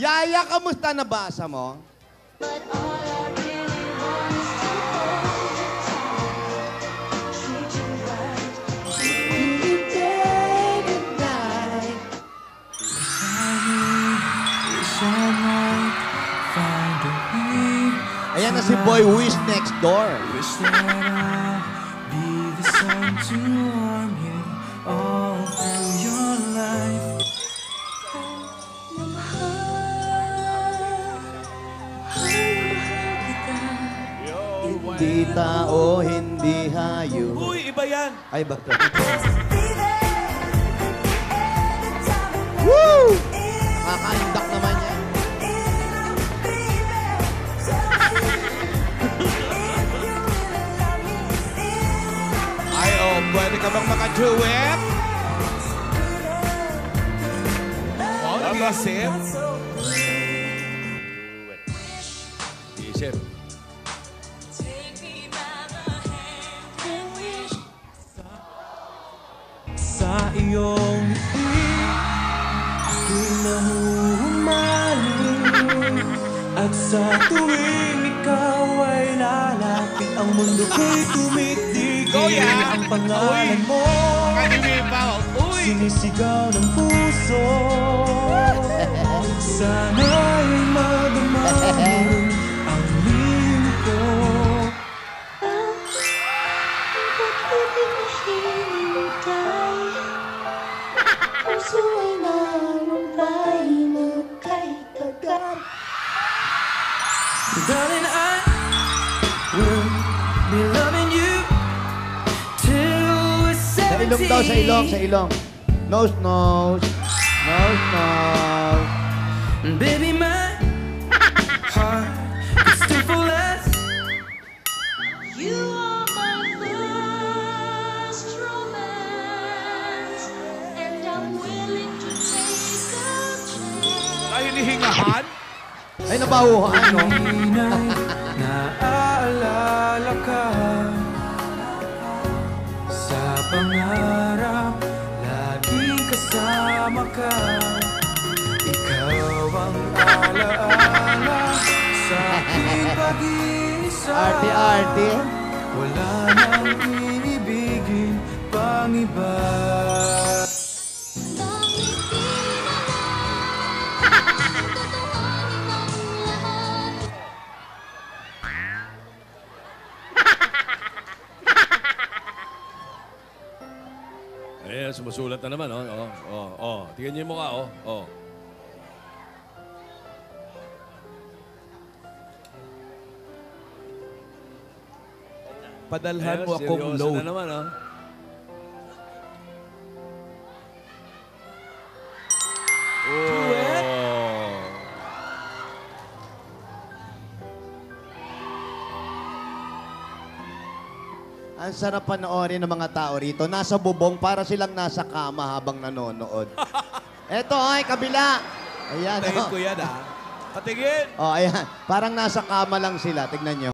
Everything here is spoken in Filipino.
Yaya, kamusta nabasa mo? Ayan na si Boy Wish next door. Wish that I'll be the sun to warm you all through your life. Hindi tao, hindi hayo. Uy, iba yan. Ay, ba? Woo! Kakaindak naman yan. Ay, oh, pwede ka bang maka-duet? Oh, nag-isip. Isip. Sa iyong ngiti, ako'y nahuhumaling. At sa tuwing ikaw ay lalapit, ang mundo ko'y tumitigil. Ang pangalan mo, sinisigaw ng puso. Sana'y madama mo ang lihim ko. Puso'y nalumbay na kay kagat. Darling, I will be loving you till we're 17. Sa ilong daw, sa ilong, sa ilong. Nose, nose. Nose, nose. Baby, my heart is still for less. You are my first romance, and I'm willing to take a chance. Ay, hinihingahan? Ay, nabahuhan, no? Inay, naaalala ka sa pangarap, laging kasama ka. Ikaw ang alaala sa aking pag-iisa. Arte-arte. Wala nang iibigin pang iba. Ayan, sumusulat na naman, oh. Tingnan niyo yung mukha, oh. Padalhan mo Ayan, akong seryoso load. na naman, oh. Duet? Oh. Ang sarap panoorin ng mga tao rito. Nasa bubong para silang nasa kama habang nanonood. Eto, ay, kabila. Ayan, Tayin oh. ko yan, ah. Patingin! Oh, ayan. Parang nasa kama lang sila. Tignan nyo.